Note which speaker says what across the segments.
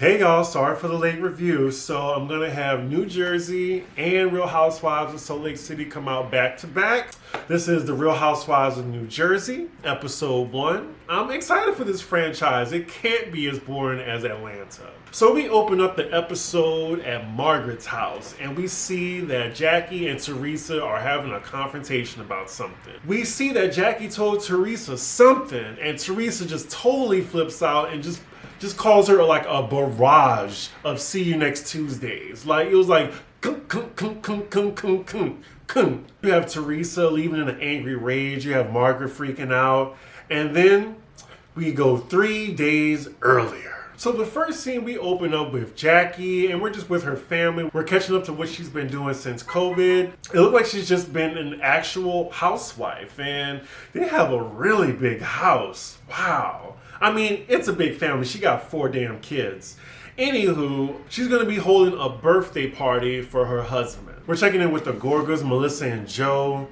Speaker 1: Hey y'all, sorry for the late review. So I'm gonna have New Jersey and Real Housewives of Salt Lake City come out back to back. This is the Real Housewives of New Jersey, episode 1. I'm excited for this franchise. It can't be as boring as Atlanta. So we open up the episode at Margaret's house and we see that Jackie and Teresa are having a confrontation about something. We see that Jackie told Teresa something and Teresa just totally flips out and just calls her like a barrage of see you next Tuesdays. Like it was like kunk, kunk, kunk, kunk, kunk, kunk, kunk, kunk. You have Teresa leaving in an angry rage. You have Margaret freaking out. And then we go 3 days earlier. So the first scene we open up with Jackie and we're just with her family. We're catching up to what she's been doing since COVID. It looked like she's just been an actual housewife and they have a really big house. Wow. I mean, it's a big family. She got 4 damn kids. Anywho, she's going to be holding a birthday party for her husband. We're checking in with the Gorgas, Melissa and Joe.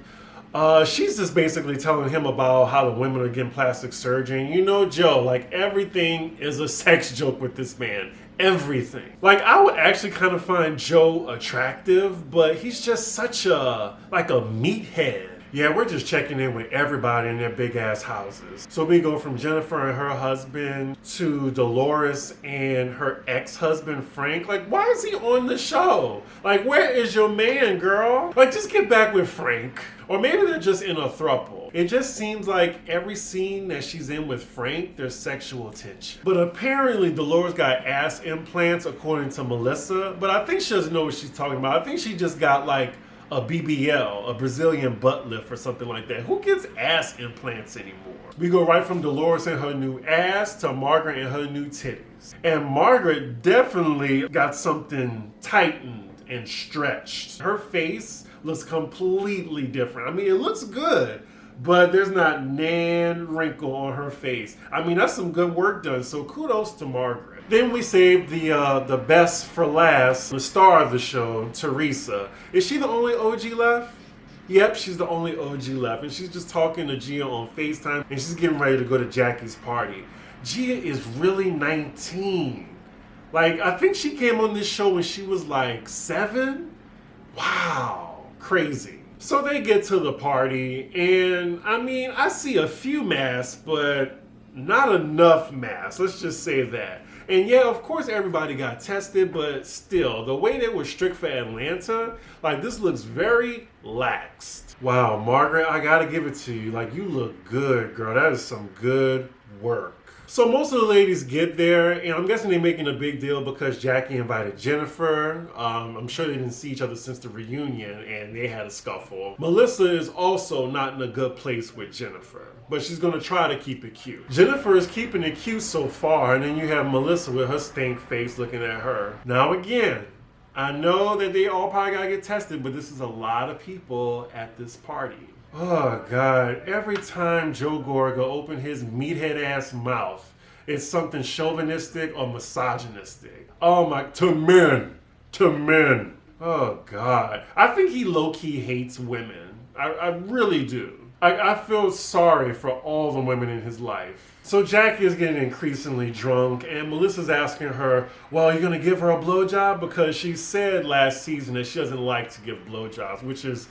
Speaker 1: She's just basically telling him about how the women are getting plastic surgery. And you know, Joe, like everything is a sex joke with this man. Everything. Like I would actually kind of find Joe attractive, but he's just such a meathead. Yeah, we're just checking in with everybody in their big ass houses. So we go from Jennifer and her husband to Dolores and her ex-husband Frank. Like, why is he on the show? Like, where is your man, girl? Like, just get back with Frank. Or maybe they're just in a throuple. It just seems like every scene that she's in with Frank, there's sexual tension. But apparently Dolores got ass implants according to Melissa. But I think she doesn't know what she's talking about. I think she just got like a BBL, a Brazilian butt lift or something like that. Who gets ass implants anymore? We go right from Dolores and her new ass to Margaret and her new titties. And Margaret definitely got something tightened and stretched. Her face looks completely different. I mean, it looks good, but there's not nan wrinkle on her face. I mean, that's some good work done, so kudos to Margaret. Then we save the best for last, the star of the show, Teresa. Is she the only OG left? Yep, she's the only OG left. And she's just talking to Gia on FaceTime and she's getting ready to go to Jackie's party. Gia is really 19. Like, I think she came on this show when she was like 7. Wow, crazy. So they get to the party and I mean, I see a few masks, but not enough masks. Let's just say that. And yeah, of course everybody got tested, but still, the way they were strict for Atlanta, like this looks very laxed. Wow, Margaret, I gotta give it to you. Like you look good, girl. That is some good work. So most of the ladies get there, and I'm guessing they're making a big deal because Jackie invited Jennifer. I'm sure they didn't see each other since the reunion, and they had a scuffle. Melissa is also not in a good place with Jennifer, but she's going to try to keep it cute. Jennifer is keeping it cute so far, and then you have Melissa with her stink face looking at her. Now again, I know that they all probably got to get tested, but this is a lot of people at this party. Oh God, every time Joe Gorga opened his meathead ass mouth, it's something chauvinistic or misogynistic. Oh my, to men. Oh God. I think he low-key hates women. I really do. I feel sorry for all the women in his life. So Jackie is getting increasingly drunk and Melissa's asking her, well, you're gonna give her a blowjob? Because she said last season that she doesn't like to give blowjobs, which is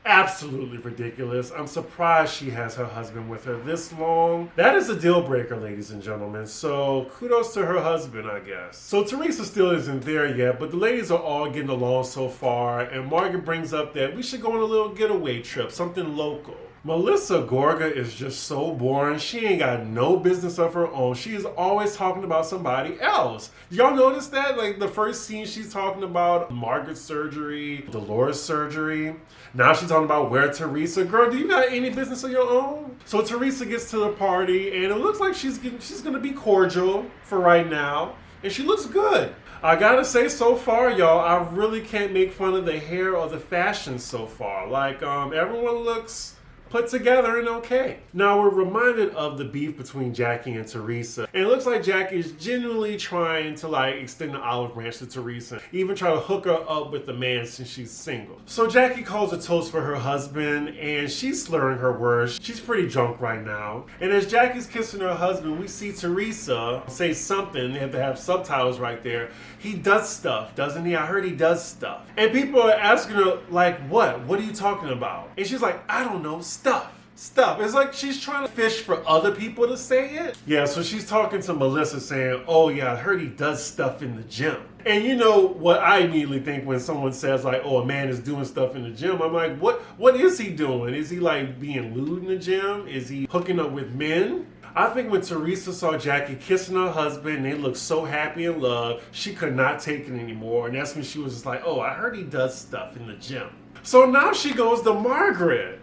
Speaker 1: absolutely ridiculous. I'm surprised she has her husband with her this long. That is a deal breaker, ladies and gentlemen. So kudos to her husband, I guess. So Teresa still isn't there yet, but the ladies are all getting along so far. And Margaret brings up that we should go on a little getaway trip, something local. Melissa Gorga is just so boring. She ain't got no business of her own. She is always talking about somebody else. Y'all notice that? Like the first scene, she's talking about Margaret's surgery, Dolores' surgery. Now she's talking about where Teresa. Girl, do you got any business of your own? So Teresa gets to the party, and it looks like she's gonna be cordial for right now, and she looks good. I gotta say, so far, y'all, I really can't make fun of the hair or the fashion so far. Like, everyone looks put together and okay. Now we're reminded of the beef between Jackie and Teresa. And it looks like Jackie is genuinely trying to like extend the olive branch to Teresa, even try to hook her up with the man since she's single. So Jackie calls a toast for her husband and she's slurring her words. She's pretty drunk right now. And as Jackie's kissing her husband, we see Teresa say something. They have to have subtitles right there. He does stuff, doesn't he? I heard he does stuff. And people are asking her, like, what? What are you talking about? And she's like, I don't know, stuff. It's like she's trying to fish for other people to say it. Yeah, so she's talking to Melissa saying, oh yeah, I heard he does stuff in the gym. And you know what I immediately think when someone says like, oh, a man is doing stuff in the gym. I'm like, what is he doing? Is he like being lewd in the gym? Is he hooking up with men? I think when Teresa saw Jackie kissing her husband, they looked so happy in love, she could not take it anymore. And that's when she was just like, oh, I heard he does stuff in the gym. So now she goes to Margaret.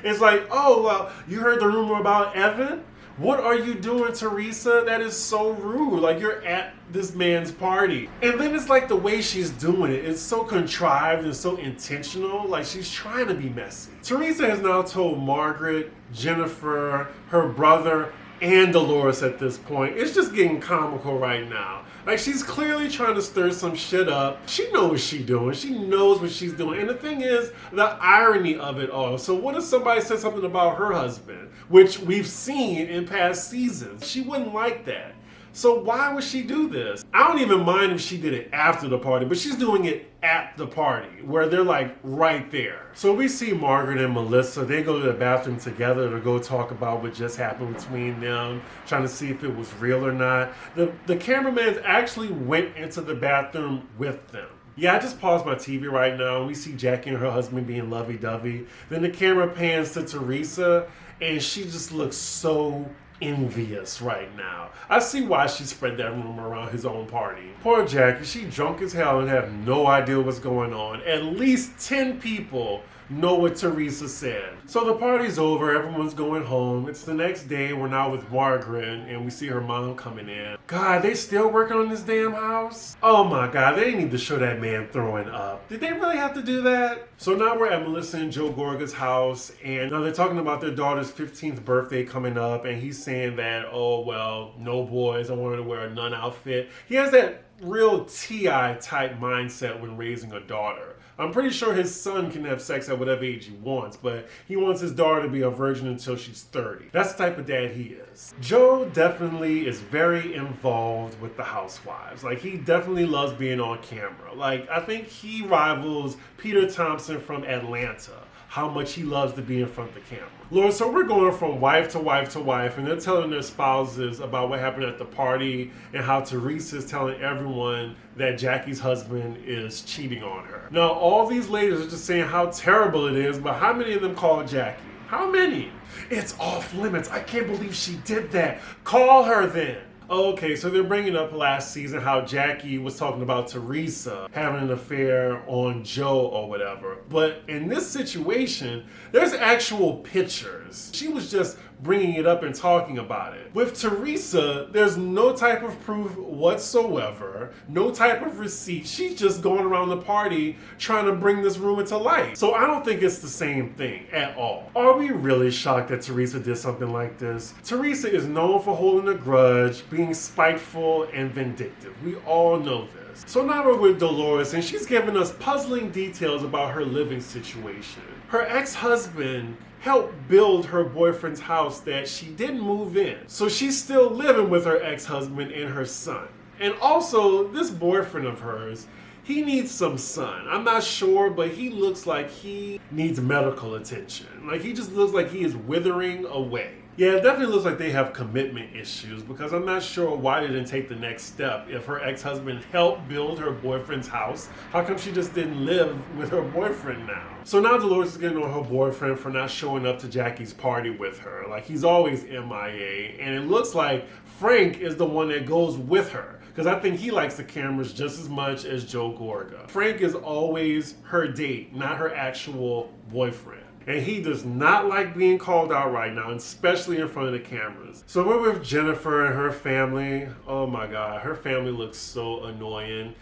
Speaker 1: It's like, oh, well, you heard the rumor about Evan? What are you doing, Teresa? That is so rude. Like, you're at this man's party. And then it's like the way she's doing it. It's so contrived and so intentional. Like, she's trying to be messy. Teresa has now told Margaret, Jennifer, her brother, and Dolores at this point. It's just getting comical right now. Like, she's clearly trying to stir some shit up. She knows what she's doing. She knows what she's doing. And the thing is, the irony of it all. So what if somebody said something about her husband, which we've seen in past seasons? She wouldn't like that. So why would she do this? I don't even mind if she did it after the party, but she's doing it at the party where they're like right there. So we see Margaret and Melissa, they go to the bathroom together to go talk about what just happened between them, trying to see if it was real or not. The cameraman actually went into the bathroom with them. Yeah, I just paused my TV right now and we see Jackie and her husband being lovey-dovey. Then the camera pans to Teresa and she just looks so envious right now. I see why she spread that rumor around his own party. Poor Jackie, she drunk as hell and have no idea what's going on. At least 10 people know what Teresa said. So the party's over, everyone's going home. It's the next day, we're now with Margaret and we see her mom coming in. God, they still working on this damn house? Oh my God, they need to show that man throwing up. Did they really have to do that? So now we're at Melissa and Joe Gorga's house and now they're talking about their daughter's 15th birthday coming up and he's saying that, oh well, no boys, I wanted to wear a nun outfit. He has that real T.I. type mindset when raising a daughter. I'm pretty sure his son can have sex at whatever age he wants, but he wants his daughter to be a virgin until she's 30. That's the type of dad he is. Joe definitely is very involved with the Housewives. Like, he definitely loves being on camera. Like, I think he rivals Peter Thompson from Atlanta, how much he loves to be in front of the camera. Lord, so we're going from wife to wife to wife, and they're telling their spouses about what happened at the party and how Teresa's telling everyone that Jackie's husband is cheating on her. Now, all these ladies are just saying how terrible it is, but how many of them call Jackie? How many? It's off limits. I can't believe she did that. Call her then. Okay, so they're bringing up last season how Jackie was talking about Teresa having an affair on Joe or whatever. But in this situation, there's actual pictures. She was just bringing it up and talking about it. With Teresa, there's no type of proof whatsoever, no type of receipt. She's just going around the party trying to bring this rumor to light. So I don't think it's the same thing at all. Are we really shocked that Teresa did something like this? Teresa is known for holding a grudge, being spiteful and vindictive. We all know this. So now we're with Dolores and she's giving us puzzling details about her living situation. Her ex-husband helped build her boyfriend's house that she didn't move in. So she's still living with her ex-husband and her son. And also, this boyfriend of hers, he needs some sun. I'm not sure, but he looks like he needs medical attention. Like, he just looks like he is withering away. Yeah, it definitely looks like they have commitment issues because I'm not sure why they didn't take the next step. If her ex-husband helped build her boyfriend's house, how come she just didn't live with her boyfriend now? So now Dolores is getting on her boyfriend for not showing up to Jackie's party with her. Like, he's always MIA, and it looks like Frank is the one that goes with her because I think he likes the cameras just as much as Joe Gorga. Frank is always her date, not her actual boyfriend. And he does not like being called out right now, especially in front of the cameras. So we're with Jennifer and her family. Oh my God, her family looks so annoying.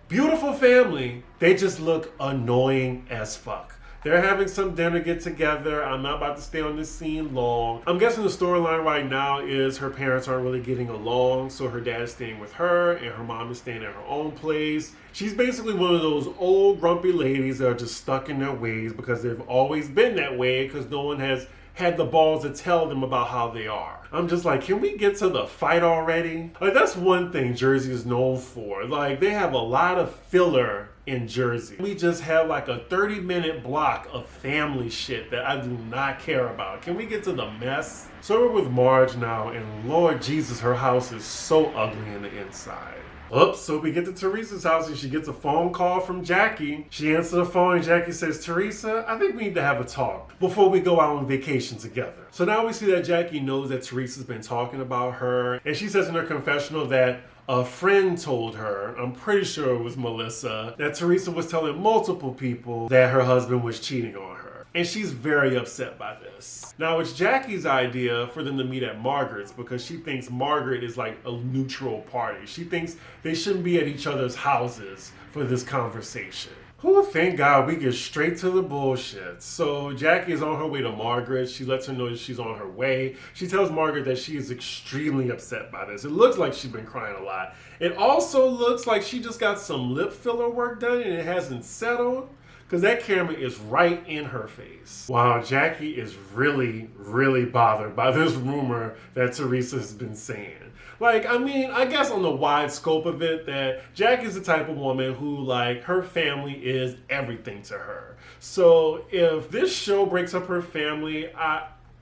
Speaker 1: Beautiful family, they just look annoying as fuck. They're having some dinner get together. I'm not about to stay on this scene long. I'm guessing the storyline right now is her parents aren't really getting along, so her dad is staying with her and her mom is staying at her own place. She's basically one of those old grumpy ladies that are just stuck in their ways because they've always been that way because no one has had the balls to tell them about how they are. I'm just like, can we get to the fight already? Like, that's one thing Jersey is known for. Like, they have a lot of filler in Jersey. We just have like a 30-minute block of family shit that I do not care about. Can we get to the mess? So we're with Marge now, and Lord Jesus, her house is so ugly in the inside. Oops, so we get to Teresa's house and she gets a phone call from Jackie. She answers the phone and Jackie says, Teresa, I think we need to have a talk before we go out on vacation together. So now we see that Jackie knows that Teresa's been talking about her, and she says in her confessional that a friend told her, I'm pretty sure it was Melissa, that Teresa was telling multiple people that her husband was cheating on her. And she's very upset by this. Now, it's Jackie's idea for them to meet at Margaret's because she thinks Margaret is like a neutral party. She thinks they shouldn't be at each other's houses for this conversation. Oh, thank God we get straight to the bullshit. So Jackie is on her way to Margaret. She lets her know that she's on her way. She tells Margaret that she is extremely upset by this. It looks like she's been crying a lot. It also looks like she just got some lip filler work done and it hasn't settled, because that camera is right in her face. Wow, Jackie is really, really bothered by this rumor that Teresa has been saying. Like, I mean, I guess on the wide scope of it, that Jackie's the type of woman who, like, her family is everything to her. So if this show breaks up her family,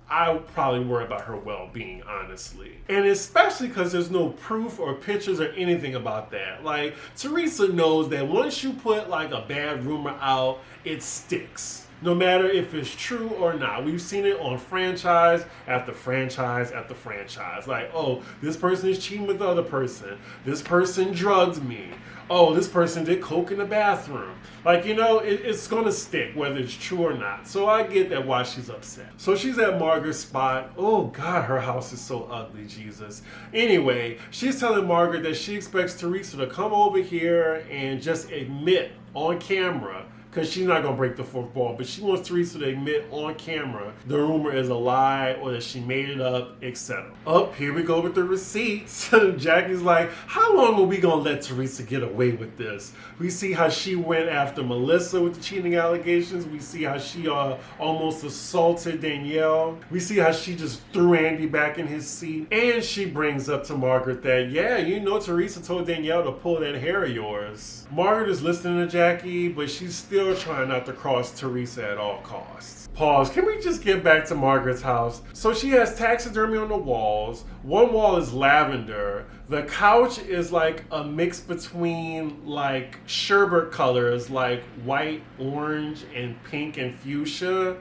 Speaker 1: I would probably worry about her well-being, honestly. And especially because there's no proof or pictures or anything about that. Like, Teresa knows that once you put like a bad rumor out, it sticks. No matter if it's true or not. We've seen it on franchise after franchise after franchise. Like, oh, this person is cheating with the other person. This person drugged me. Oh, this person did coke in the bathroom. Like, you know, it's going to stick whether it's true or not. So I get that why she's upset. So she's at Margaret's spot. Oh, God, her house is so ugly, Jesus. Anyway, she's telling Margaret that she expects Teresa to come over here and just admit on camera, because she's not going to break the fourth wall, but she wants Teresa to admit on camera the rumor is a lie or that she made it up, etc. Here we go with the receipts. Jackie's like, how long are we going to let Teresa get away with this? We see how she went after Melissa with the cheating allegations. We see how she almost assaulted Danielle. We see how she just threw Andy back in his seat. And she brings up to Margaret that, yeah, you know, Teresa told Danielle to pull that hair of yours. Margaret is listening to Jackie, but she's still trying not to cross Teresa at all costs. Pause. Can we just get back to Margaret's house? So she has taxidermy on the walls. One wall is lavender. The couch is like a mix between like sherbet colors, like white, orange, and pink and fuchsia.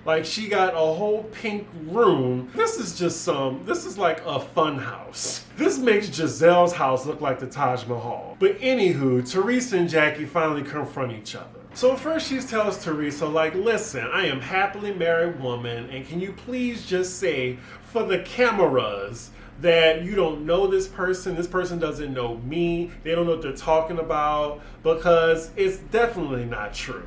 Speaker 1: Like, she got a whole pink room. This is like a fun house. This makes Giselle's house look like the Taj Mahal. But anywho, Teresa and Jackie finally confront each other. So first she tells Teresa, like, listen, I am a happily married woman, and can you please just say, for the cameras, that you don't know this person doesn't know me, they don't know what they're talking about, because it's definitely not true.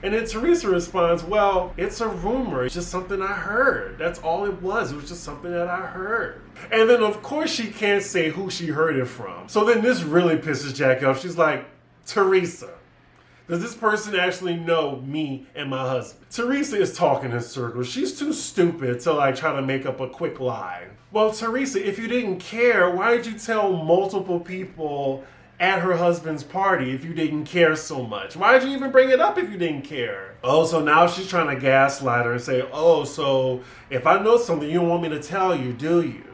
Speaker 1: And then Teresa responds, well, it's a rumor. It's just something I heard. That's all it was. It was just something that I heard. And then, of course, she can't say who she heard it from. So then this really pisses Jackie off. She's like, Teresa, does this person actually know me and my husband? Teresa is talking in circles. She's too stupid to like try to make up a quick lie. Well, Teresa, if you didn't care, why did you tell multiple people at her husband's party if you didn't care so much? Why did you even bring it up if you didn't care? Oh, so now she's trying to gaslight her and say, oh, so if I know something you don't want me to tell you, do you?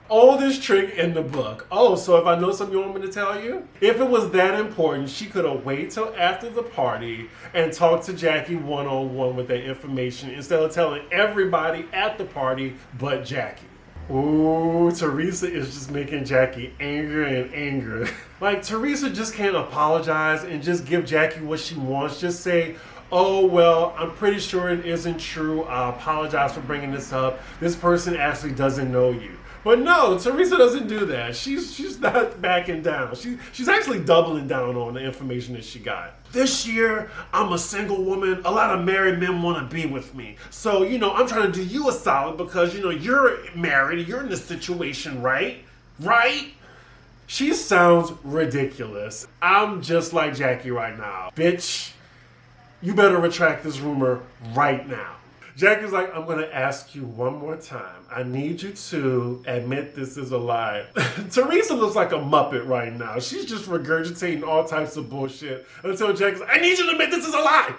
Speaker 1: All this trick in the book. Oh, so if I know something you want me to tell you? If it was that important, she could have waited till after the party and talked to Jackie one-on-one with that information instead of telling everybody at the party but Jackie. Ooh, Teresa is just making Jackie angrier and angrier. Like, Teresa just can't apologize and just give Jackie what she wants. Just say, oh, well, I'm pretty sure it isn't true. I apologize for bringing this up. This person actually doesn't know you. But no, Teresa doesn't do that. She's not backing down. She's actually doubling down on the information that she got. This year, I'm a single woman. A lot of married men want to be with me. So, I'm trying to do you a solid because, you're married. You're in this situation, right? Right? She sounds ridiculous. I'm just like Jackie right now. Bitch, you better retract this rumor right now. Jackie's like, I'm going to ask you one more time. I need you to admit this is a lie. Teresa looks like a Muppet right now. She's just regurgitating all types of bullshit until Jackie's like, I need you to admit this is a lie.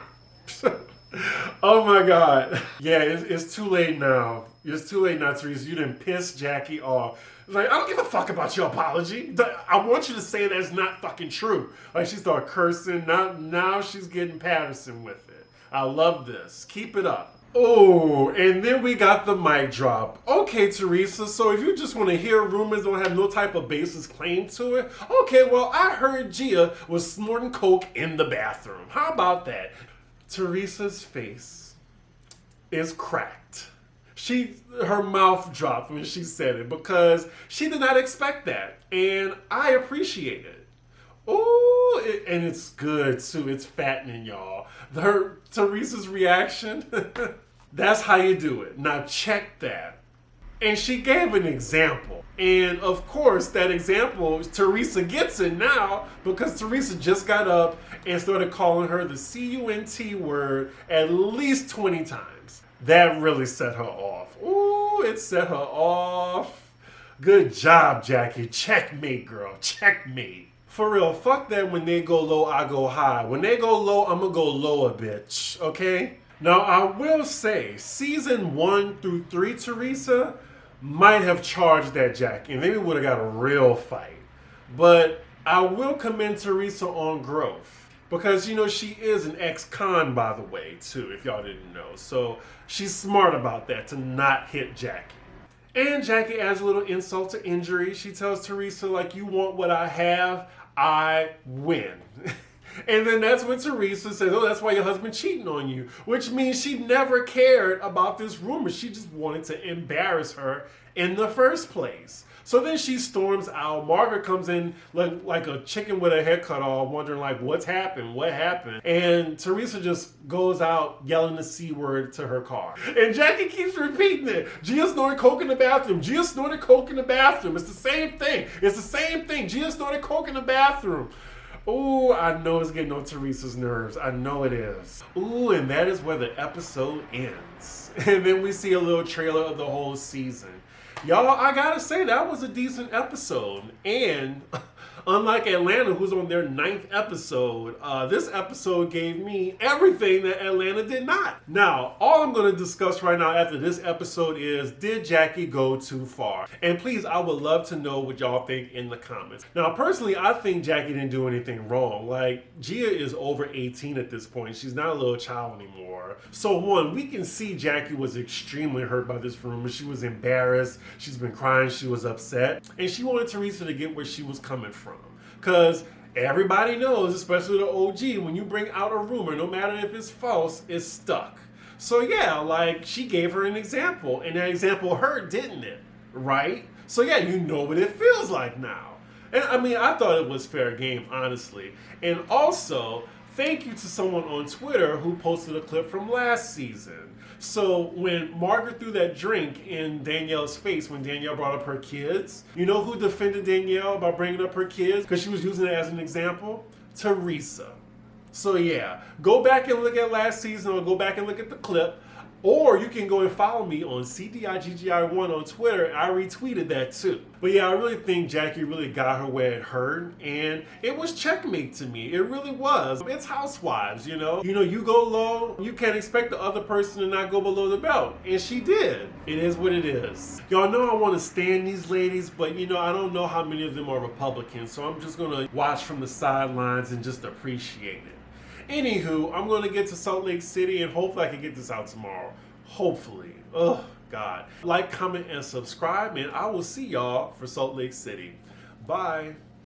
Speaker 1: Oh my God. Yeah, it's too late now. It's too late now, Teresa. You done pissed Jackie off. Like, I don't give a fuck about your apology. I want you to say that's not fucking true. Like, she started cursing. Now she's getting Patterson with it. I love this. Keep it up. Oh, and then we got the mic drop. Okay, Teresa, so if you just want to hear rumors, don't have no type of basis claim to it, okay, well, I heard Gia was snorting coke in the bathroom. How about that? Teresa's face is cracked. Her mouth dropped when she said it because she did not expect that, and I appreciate it. Ooh, and it's good too. It's fattening, y'all. Teresa's reaction, that's how you do it. Now check that. And she gave an example. And of course, that example, Teresa gets it now because Teresa just got up and started calling her the C-U-N-T word at least 20 times. That really set her off. Ooh, it set her off. Good job, Jackie. Checkmate, girl. Checkmate. For real, fuck that when they go low, I go high. When they go low, I'm gonna go lower, bitch. Okay? Now, I will say, season 1 through 3, Teresa might have charged that Jackie, and maybe would have got a real fight. But I will commend Teresa on growth. Because, she is an ex-con, by the way, too, if y'all didn't know. So, she's smart about that, to not hit Jackie. And Jackie adds a little insult to injury. She tells Teresa, like, you want what I have, I win. And then that's when Teresa says, oh, that's why your husband cheating on you. Which means she never cared about this rumor. She just wanted to embarrass her in the first place. So then she storms out. Margaret comes in like a chicken with her head cut off, wondering like, what's happened? What happened? And Teresa just goes out yelling the C word to her car. And Jackie keeps repeating it. Gia snorted coke in the bathroom. Gia snorted coke in the bathroom. It's the same thing. It's the same thing. Gia snorted coke in the bathroom. Ooh, I know it's getting on Teresa's nerves. I know it is. Ooh, and that is where the episode ends. And then we see a little trailer of the whole season. Y'all, I gotta say, that was a decent episode. And unlike Atlanta, who's on their 9th episode, this episode gave me everything that Atlanta did not. Now, all I'm gonna discuss right now after this episode is, did Jackie go too far? And please, I would love to know what y'all think in the comments. Now, personally, I think Jackie didn't do anything wrong. Like, Gia is over 18 at this point. She's not a little child anymore. So one, we can see Jackie was extremely hurt by this rumor. She was embarrassed. She's been crying. She was upset. And she wanted Teresa to get where she was coming from. Because everybody knows, especially the OG, when you bring out a rumor, no matter if it's false, it's stuck. So yeah, like, she gave her an example, and that example hurt, didn't it? Right? So yeah, you know what it feels like now. And I mean, I thought it was fair game, honestly. And also, thank you to someone on Twitter who posted a clip from last season. So when Margaret threw that drink in Danielle's face when Danielle brought up her kids, you know who defended Danielle about bringing up her kids? Because she was using it as an example? Teresa. So yeah, go back and look at last season or go back and look at the clip. Or you can go and follow me on Cdiggi1 on Twitter. I retweeted that too. But yeah, I really think Jackie really got her where it hurt. And it was checkmate to me. It really was. It's Housewives, you know. You go low, you can't expect the other person to not go below the belt. And she did. It is what it is. Y'all know I want to stand these ladies, but I don't know how many of them are Republicans. So I'm just going to watch from the sidelines and just appreciate it. Anywho, I'm going to get to Salt Lake City and hopefully I can get this out tomorrow. Hopefully. Oh, God. Like, comment, and subscribe, and I will see y'all for Salt Lake City. Bye.